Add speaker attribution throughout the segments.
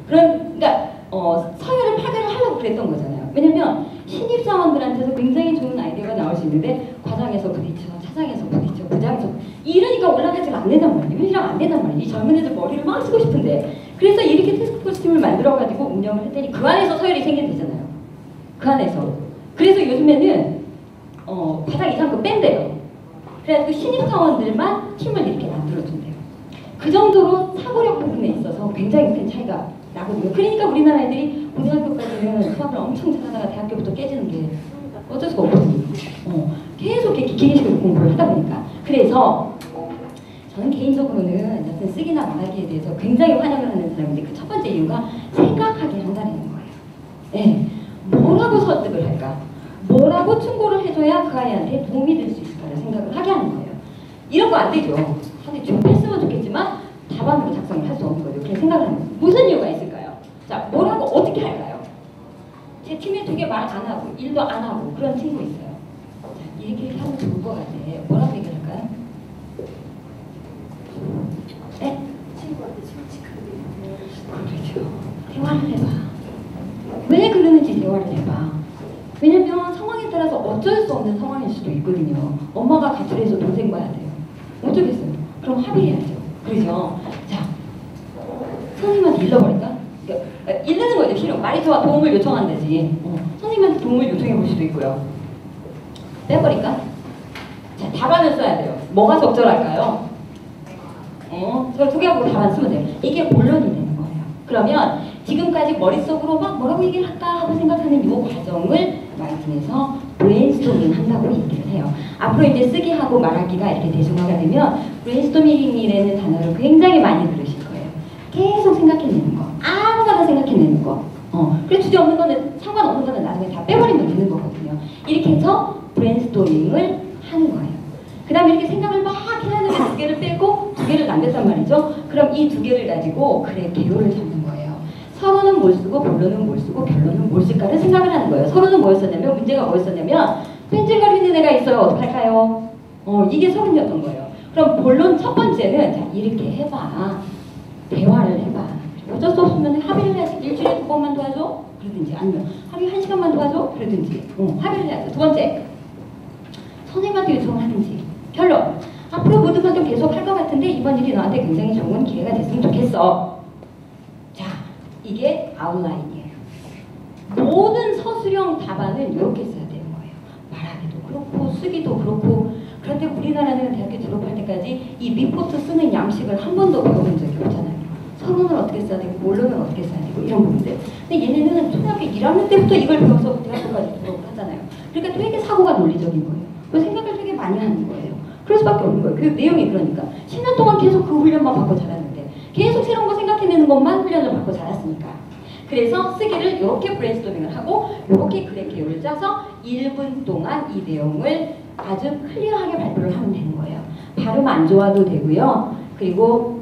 Speaker 1: 그러니까 서열을 파괴를 하려고 그랬던 거잖아요. 왜냐면 신입사원들한테서 굉장히 좋은 아이디어가 나올 수 있는데 과장에서 부딪혀, 차장에서 부딪혀, 부장에서 이러니까 올라가지가 안 된단 말이에요. 현실화 안 된단 말이에요. 이 젊은 애들 머리를 막 쓰고 싶은데 그래서 이렇게 태스크포스 팀을 만들어가지고 운영을 했더니 그 안에서 서열이 생긴대잖아요. 그 안에서. 그래서 요즘에는 과장 이상급 뺀대요. 그래가지고 신입사원들만 팀을 이렇게 만들어준대요. 그 정도로 사고력 부분에 있어서 굉장히 큰 차이가 나거든요. 그러니까 우리나라 애들이 고등학교까지는 수학을 엄청 잘하다가 대학교부터 깨지는 게 어쩔 수가 없거든요. 계속 이렇게 기계식으로 공부를 하다 보니까. 그래서 저는 개인적으로는 여튼 쓰기나 말하기에 대해서 굉장히 환영을 하는 사람인데 그 첫 번째 이유가 생각하게 한다는 거예요. 네. 뭐라고 설득을 할까? 뭐라고 충고를 해줘야 그 아이한테 도움이 될 수 있을까를 생각을 하게 하는 거예요. 이런 거 안 되죠. 사실 조용했으면 좋겠지만 답안으로 작성을 할 수 없는 거죠. 그렇게 생각을 하는 거예요. 무슨 이유가 있을까요? 자, 뭐라고 어떻게 할까요? 제 팀에 되게 말 안 하고 일도 안 하고 그런 친구 있어요. 자, 이렇게 하면 좋을 것 같아. 뭐라고 얘기를 할까요? 네?
Speaker 2: 친구한테 솔직하게
Speaker 1: 그렇죠. 대화를 해봐. 왜 그러는지 대화를 해봐. 왜냐면 상황에 따라서 어쩔 수 없는 상황일 수도 있거든요. 엄마가 가출해서 동생 봐야 돼요. 어쩌겠어요. 그럼 합의해야죠. 그렇죠? 자, 선생님한테 일러버릴까? 일르는 거죠. 필요. 말이 좋아 도움을 요청한다지. 선생님한테 도움을 요청해 볼 수도 있고요. 빼버릴까? 자, 답안을 써야 돼요. 뭐가 적절할까요? 저 두 개 하고 답안 쓰면 돼요. 이게 본론이 되는 거예요. 그러면 지금까지 머릿속으로 막 뭐라고 얘기를 할까 하고 생각하는 이 과정을 마이팅에서 브레인스토밍 한다고 얘기를 해요. 앞으로 이제 쓰기 하고 말하기가 이렇게 대중화가 되면 브레인스토밍이라는 단어를 굉장히 많이 들으실 거예요. 계속 생각해내는 거. 아무거나 생각해내는 거. 그래 주제 없는 거는 상관없는 거는 나중에 다 빼버리면 되는 거거든요. 이렇게 해서 브레인스토밍을 하는 거예요. 그 다음에 이렇게 생각을 막 해야 되는 두 개를 빼고 두 개를 남겼단 말이죠. 그럼 이 두 개를 가지고 그래 개요를 잡는 거예요. 서론은 뭘 쓰고 본론은 뭘 쓰고 결론은 뭘 쓸까를 생각을 하는 거예요. 서론은 뭐였었냐면 문제가 뭐였었냐면 뺀질거리는 애가 있어요. 어떡할까요? 이게 서론이었던 거예요. 그럼 본론 첫 번째는 자 이렇게 해봐. 대화를 해봐. 어쩔 수 없으면 합의를 해야지. 일주일에 2번만 도와줘? 그러든지 아니면 하루에 1시간만 도와줘? 그러든지 합의를 해야죠. 두 번째 선생님한테 요청을 하든지. 결론 앞으로 모든 활동 계속 할 것 같은데 이번 일이 너한테 굉장히 좋은 기회가 됐으면 좋겠어. 자 이게 아웃라인이에요. 모든 서술형 답안은 이렇게 써야 되는 거예요. 말하기도 그렇고 쓰기도 그렇고. 그런데 우리나라는 대학교 졸업할 때까지 이 리포트 쓰는 양식을 한 번도 배워본 적이 없잖아요. 서론을 어떻게 써야 되고 본론을 어떻게 써야 되고 이런 부분들. 근데 얘네는 초등학교 1학년 때부터 이걸 배워서 대학교까지 졸업을 하잖아요. 그러니까 되게 사고가 논리적인 거예요. 그 생각을 되게 많이 하는 거예요. 그럴 수밖에 없는 거예요. 그 내용이 그러니까 10년 동안 계속 그 훈련만 받고 자랐는데 계속 새로운 거 생각해내는 것만 훈련을 받고 자랐으니까. 그래서 쓰기를 이렇게 브레인스토밍을 하고 이렇게 그래 개요를 짜서 1분 동안 이 내용을 아주 클리어하게 발표를 하면 되는 거예요. 발음 안 좋아도 되고요. 그리고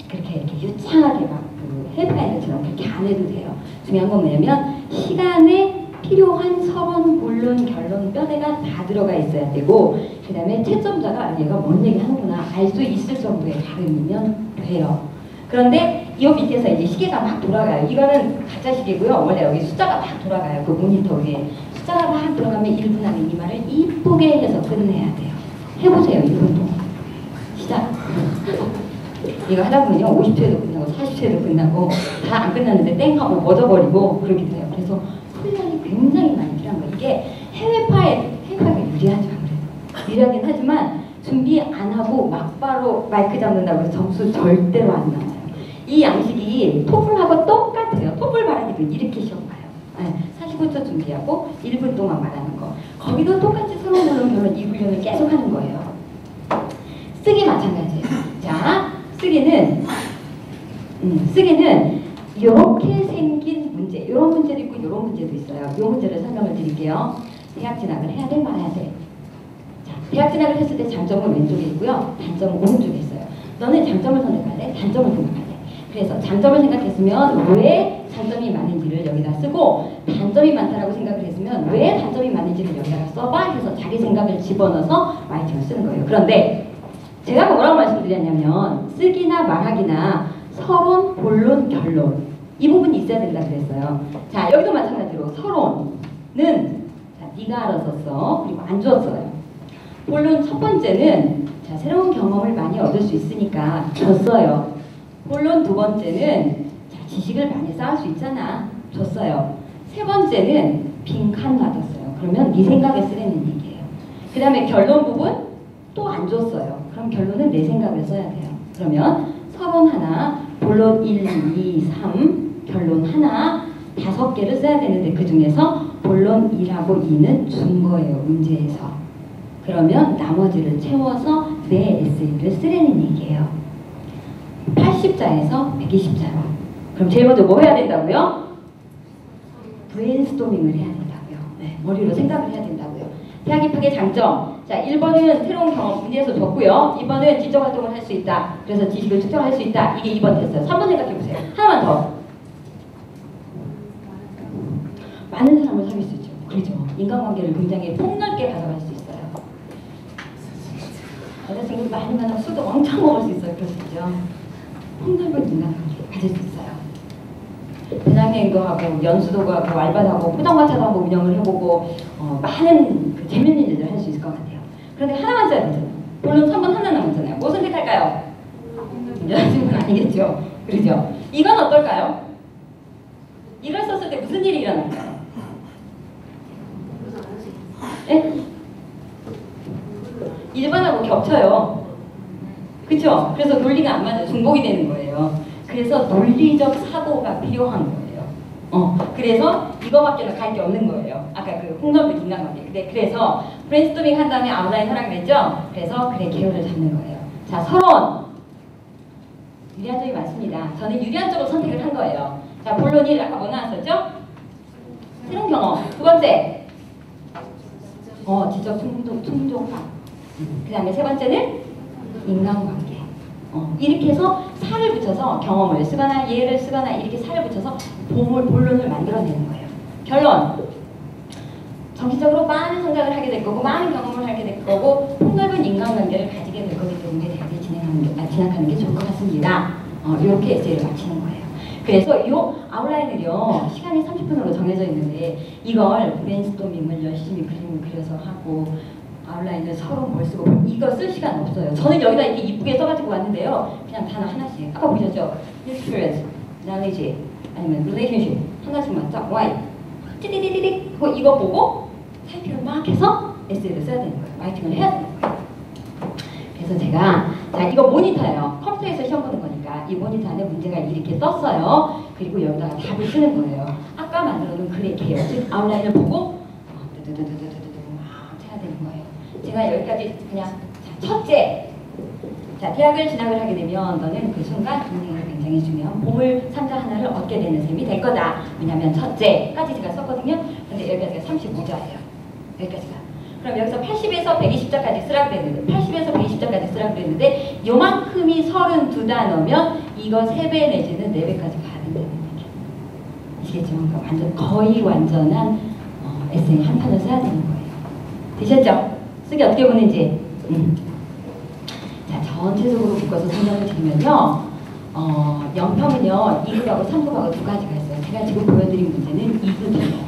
Speaker 1: 그렇게 이렇게 유창하게 막 그 헬파이들처럼 그렇게 안 해도 돼요. 중요한 건 뭐냐면 시간에 필요한 서론, 본론, 결론, 뼈대가 다 들어가 있어야 되고 그 다음에 채점자가 얘가 뭔 얘기 하는구나 알 수 있을 정도의 발음이면 돼요. 그런데 이 밑에서 이제 시계가 막 돌아가요. 이거는 가짜 시계고요. 원래 여기 숫자가 막 돌아가요. 그 모니터 위에 숫자가 막 들어가면 1분 안에 이 말을 이쁘게 해서 끝내야 돼요. 해보세요. 1분 동안. 시작. 이거 하다 보면요 50초에도 끝나고 40초에도 끝나고 다 안 끝났는데 땡 하고 멎어버리고 그러게 돼요. 그래서 훈련이 굉장히 많이 필요한 거예요. 이게 해외파가 유리하죠. 아무래도 유리하긴 하지만 준비 안 하고 막바로 마이크 잡는다고 해서 점수 절대로 안 나와요. 이 양식이 토플하고 똑같아요. 토플 말하기도 이렇게 시험 봐요. 45초 준비하고 1분 동안 말하는 거. 거기도 똑같이 서론, 본론, 결론 이 훈련을 계속 하는 거예요. 쓰기 마찬가지예요. 자, 쓰기는 이렇게 생긴 문제, 이런 문제도 있고 이런 문제도 있어요. 이 문제를 설명을 드릴게요. 대학 진학을 해야 돼, 말아야 돼. 자, 대학 진학을 했을 때 장점은 왼쪽에 있고요, 단점은 오른쪽에 있어요. 너는 장점을 선택할래? 단점을 생각할래? 그래서 장점을 생각했으면 왜 장점이 많은지를 여기다 쓰고 단점이 많다라고 생각을 했으면 왜 단점이 많은지를 여기다가 써봐 해서 자기 생각을 집어넣어서 라이팅을 쓰는 거예요. 그런데 제가 뭐라고 말씀드렸냐면 쓰기나 말하기나 서론, 본론, 결론. 이 부분이 있어야 된다 그랬어요. 자, 여기도 마찬가지로 서론은 자, 네가 알아서 써. 그리고 안 줬어요. 본론 첫 번째는 자, 새로운 경험을 많이 얻을 수 있으니까 줬어요. 본론 두 번째는 자, 지식을 많이 쌓을 수 있잖아. 줬어요. 세 번째는 빈칸 놔뒀어요. 그러면 네 생각에 쓰라는 얘기예요. 그 다음에 결론 부분 또 안 줬어요. 그럼 결론은 내 생각을 써야 돼요. 그러면 서론 하나, 본론 1, 2, 3, 결론 하나, 5개를 써야 되는데 그 중에서 본론 1하고 2는 준 거예요. 문제에서. 그러면 나머지를 채워서 내 에세이를 쓰라는 얘기예요. 80자에서 120자로. 그럼 제일 먼저 뭐 해야 된다고요? 브레인스토밍을 해야 된다고요. 네, 머리로 생각을 해야 된다고요. 대학 입학의 장점. 자, 1번은 새로운 경험 문제에서 줬고요. 2번은 지적 활동을 할 수 있다. 그래서 지식을 축적할 수 있다. 이게 2번 됐어요. 3번 생각해 보세요. 하나만 더. 많은 사람을 사귈 수 있죠. 그렇죠. 인간관계를 굉장히 폭넓게 가져갈 수 있어요. 여자친구 많이 만나면 술도 왕창 먹을 수 있어요. 그럴 수 있죠. 폭넓은 인간관계를 가질 수 있어요. 배낭여행도 하고 연수도 가고 알바도 하고 포장마차도 한번 운영을 해보고 많은 그 재밌는 일들을 할 수 있을 것 같아요. 그런데 하나만 써야 되잖아요. 본론 3번 하나 남았잖아요. 뭐 선택할까요? 여자친구는 아니겠죠. 그렇죠. 이건 어떨까요? 이걸 썼을 때 무슨 일이 일어날까요? 네? 1번하고 겹쳐요. 그쵸? 그래서 논리가 안 맞아요. 중복이 되는 거예요. 그래서 논리적 사고가 필요한 거예요. 그래서 이거밖에는 갈 게 없는 거예요. 아까 그 폭넓은 인간관계. 네, 그래서 브레인스토밍 한 다음에 아웃라인 하라 그랬죠? 그래서 그래 계획을 잡는 거예요. 자, 서론. 유리한 점이 많습니다. 저는 유리한 쪽을 선택을 한 거예요. 자, 본론 1 아까 뭐 나왔었죠? 새로운 경험. 두 번째. 지적 충족감. 그 다음에 세 번째는 인간관계. 이렇게 해서 살을 붙여서 경험을 쓰거나 예를 쓰거나 이렇게 살을 붙여서 본론을 만들어내는 거예요. 결론. 정기적으로 많은 생각을 하게 될 거고 많은 경험을 하게 될 거고 폭넓은 인간관계를 가지게 될 거기 때문에 대학에 진학하는 게 좋을 것 같습니다. 이렇게 에세이를 마치는 거예요. 그래서 이 아웃라인을요 시간이 30분으로 정해져 있는데 이걸 브레인스토밍을 열심히 그림을 그려서 하고 아웃라인을 서로 뭘 쓰고 이거 쓸 시간 없어요. 저는 여기다 이렇게 이쁘게 써가지고 왔는데요. 그냥 단어 하나씩 아까 보셨죠? experience, knowledge, 아니면 relationship 하나씩만 딱 why 띠디디디디 이거 보고 타이핑을 막 해서 에세이를 써야 되는 거예요. 라이팅을 해야 되는 거예요. 그래서 제가 자 이거 모니터예요. 컴퓨터에서 시험 보는 거니까 이 모니터 안에 문제가 이렇게 떴어요. 그리고 여기다가 답을 쓰는 거예요. 아까 만들어놓은 글의 개요. 즉 아웃라인을 보고 뜨뜨뜨뜨뜨뜨뜨 막 해야 되는 거예요. 제가 여기까지 그냥 자, 첫째 자 대학을 진학을 하게 되면 너는 그 순간 인생에서 굉장히 중요한 보물 상자 하나를 얻게 되는 셈이 될 거다. 왜냐하면 첫째까지 제가 썼거든요. 근데 여기까지가 35자예요. 여기까지가. 그럼 여기서 80에서 120자까지 쓰라고 그랬는데 80에서 120자까지 쓰라고 그랬는데 요만큼이 32단어면 이거 3배 내지는 4배까지 가야 된다는 얘기예요. 아시겠죠? 그러니까 완전 거의 완전한 에세이 한 편을 써야 되는 거예요. 되셨죠? 쓰기 어떻게 보는지. 자, 전체적으로 묶어서 설명을 드리면요. 0평은요, 2급하고 3급하고 두 가지가 있어요. 제가 지금 보여드린 문제는 2급이에요.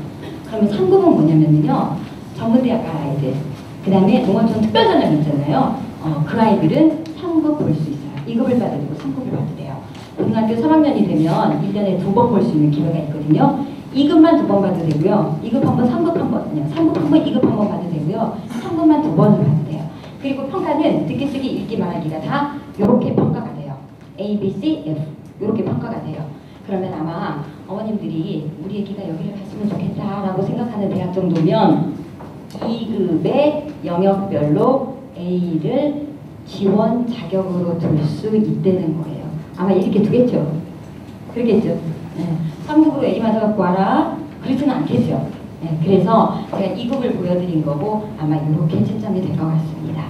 Speaker 1: 그러면 3급은 뭐냐면요. 전문대학 아이들, 그 다음에 농어촌 특별전형 있잖아요. 그 아이들은 3급 볼 수 있어요. 2급을 받아도 되고 3급을 봐도 돼요. 고등학교 3학년이 되면 1년에 2번 볼 수 있는 기회가 있거든요. 2급만 2번 봐도 되고요. 2급 한 번, 3급 한 번요. 3급 한 번, 2급 한 번 봐도 되고요. 3급만 2번을 봐도 돼요. 그리고 평가는 듣기, 쓰기, 읽기, 말하기가 다 이렇게 평가가 돼요. A, B, C, F 이렇게 평가가 돼요. 그러면 아마 어머님들이 우리 애기가 여기를 갔으면 좋겠다라고 생각하는 대학 정도면 2급의 영역별로 A를 지원 자격으로 둘 수 있다는 거예요. 아마 이렇게 두겠죠? 그러겠죠? 네. 3급으로 A 맞아갖고 와라? 그렇지는 않겠죠? 네. 그래서 제가 2급을 보여드린 거고 아마 이렇게 채점이 될 것 같습니다.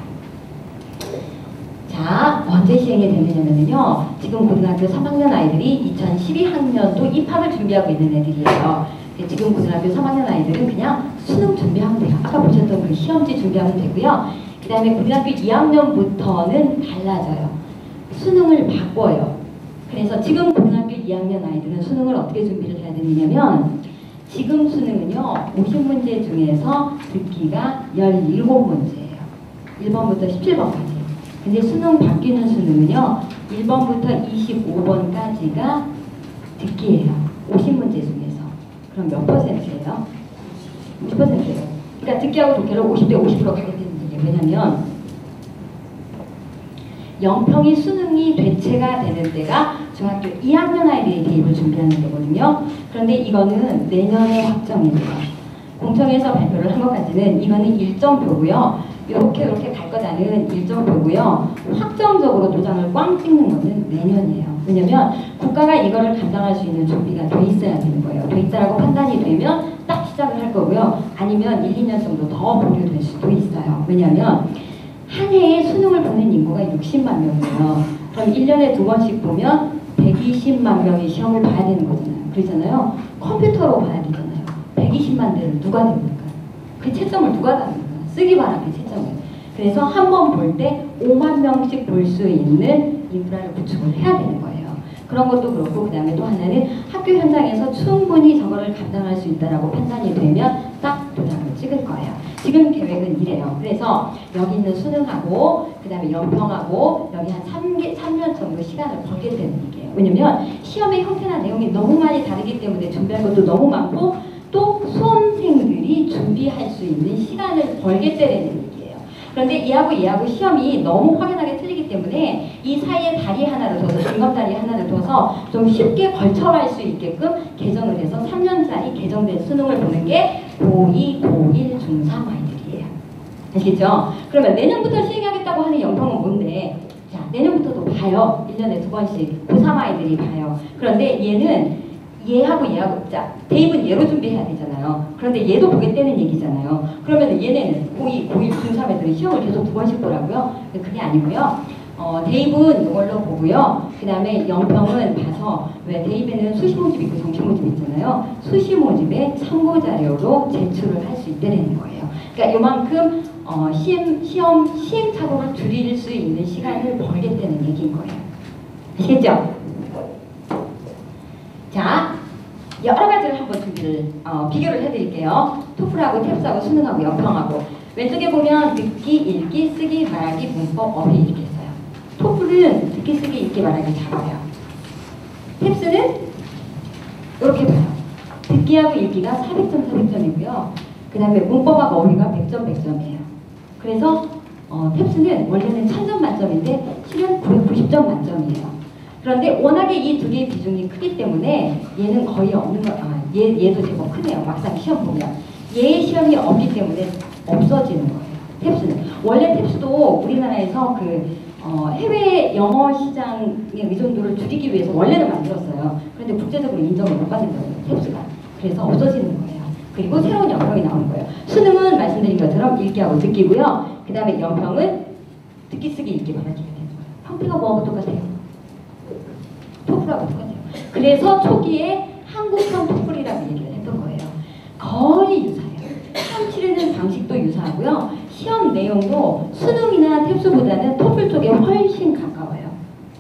Speaker 1: 자, 언제 시행이 되느냐면요. 지금 고등학교 3학년 아이들이 2012학년도 입학을 준비하고 있는 애들이에요. 지금 고등학교 3학년 아이들은 그냥 수능 준비하면 돼요. 아까 보셨던 그 시험지 준비하면 되고요. 그 다음에 고등학교 2학년부터는 달라져요. 수능을 바꿔요. 그래서 지금 고등학교 2학년 아이들은 수능을 어떻게 준비를 해야 되느냐면 지금 수능은요 50문제 중에서 듣기가 17문제예요. 1번부터 17번까지. 근데 수능 바뀌는 수능은요 1번부터 25번까지가 듣기예요. 50문제 중에서. 그럼 몇 %예요? 50%예요. 그러니까 듣기하고 독해를 50대 50% 가게 되는 얘기예요. 왜냐면 영평이 수능이 대체가 되는 때가 중학교 2학년 아이들의 대입을 준비하는 때거든요. 그런데 이거는 내년에 확정이 돼요. 공청회에서 발표를 한 것까지는 이거는 일정표고요. 이렇게 갈 거다는 일정표고요. 확정적으로 도장을 꽝 찍는 거는 내년이에요. 왜냐면 국가가 이거를 감당할 수 있는 준비가 돼 있어야 되는 거예요. 돼 있다라고 판단이 되면 딱 시작을 할 거고요. 아니면 1, 2년 정도 더 보류될 수도 있어요. 왜냐면 한 해에 수능을 보는 인구가 60만 명이에요. 그럼 1년에 2번씩 보면 120만 명이 시험을 봐야 되는 거잖아요. 그러잖아요. 컴퓨터로 봐야 되잖아요. 120만 대를 누가 됩니까? 그 채점을 누가 답니까? 쓰기 바랍니다. 채점을. 그래서 한 번 볼 때 5만 명씩 볼 수 있는 인프라를 구축을 해야 되는 거예요. 그런 것도 그렇고 그 다음에 또 하나는 학교 현장에서 충분히 저거를 감당할 수 있다라고 판단이 되면 딱 도장을 찍을 거예요. 지금 계획은 이래요. 그래서 여기 있는 수능하고 그 다음에 연평하고 여기 한 3년 정도 시간을 벌게 되는 얘기예요. 왜냐면 시험의 형태나 내용이 너무 많이 다르기 때문에 준비할 것도 너무 많고 또 수험생들이 준비할 수 있는 시간을 벌게 되는 얘기예요. 그런데 얘하고 시험이 너무 확연하게 틀리기 때문에 이 사이에 다리 하나를 둬서 중간다리 하나를 둬서 좀 쉽게 걸쳐갈 수 있게끔 개정을 해서 3년짜리 개정된 수능을 보는 게 고2, 고1, 중3 아이들이에요. 아시겠죠? 그러면 내년부터 시행하겠다고 하는 영평은 뭔데? 자, 내년부터도 봐요. 1년에 2번씩 고3 아이들이 봐요. 그런데 얘하고 자, 대입은 얘로 준비해야 되잖아요. 그런데 얘도 보겠다는 얘기잖아요. 그러면 얘네는 고2, 고1, 중3 애들은 시험을 계속 2번씩 보라고요? 그게 아니고요. 대입은 이걸로 보고요. 그 다음에 영평은 봐서 왜 대입에는 수시 모집 있고 정시 모집 있잖아요. 수시 모집에 참고 자료로 제출을 할 수 있다는 거예요. 그러니까 요만큼 시험 시행착오를 줄일 수 있는 시간을 벌겠다는 얘기인 거예요. 아시겠죠? 자, 여러 가지를 한번 비교를 해드릴게요. 토플하고 탭스하고 수능하고 연평하고. 왼쪽에 보면 듣기, 읽기, 쓰기, 말하기, 문법, 어휘 이렇게 있어요. 토플은 듣기, 쓰기, 읽기, 말하기 잘해요. 탭스는 이렇게 봐요. 듣기하고 읽기가 400점, 400점이고요. 그 다음에 문법하고 어휘가 100점, 100점이에요. 그래서 탭스는 원래는 1000점 만점인데 실은 990점 만점이에요. 그런데 워낙에 이 두 개의 비중이 크기 때문에 얘는 거의 없는 거, 얘도 제법 크네요. 막상 시험 보면. 얘의 시험이 없기 때문에 없어지는 거예요. 탭스는. 원래 탭스도 우리나라에서 해외 영어 시장의 의존도를 줄이기 위해서 원래는 만들었어요. 그런데 국제적으로 인정을 못 받는다고요. 탭스가. 그래서 없어지는 거예요. 그리고 새로운 영평이 나오는 거예요. 수능은 말씀드린 것처럼 읽기하고 듣기고요. 그 다음에 연평은 듣기, 쓰기, 읽기, 말하기가 되는 거예요. 형태가 뭐하고 똑같아요? 토플하고 똑같아요. 그래서 초기에 한국형 토플이라고 얘기를 했던 거예요. 거의 유사해요. 시험 치르는 방식도 유사하고요. 시험 내용도 수능이나 탭스보다는 토플 쪽에 훨씬 가까워요.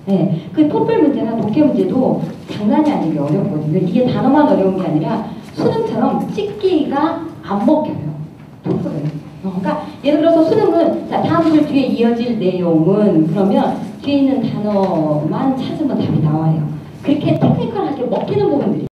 Speaker 1: 네, 그 토플 문제나 독해 문제도 장난이 아니게 어렵거든요. 이게 단어만 어려운 게 아니라 수능처럼 찍기가 안 먹혀요. 토플은. 그러니까 예를 들어서 수능은 자 다음 글 뒤에 이어질 내용은 그러면 뒤에 있는 단어만 찾으면 답이 나와요. 그렇게 테크니컬하게 먹히는 부분들이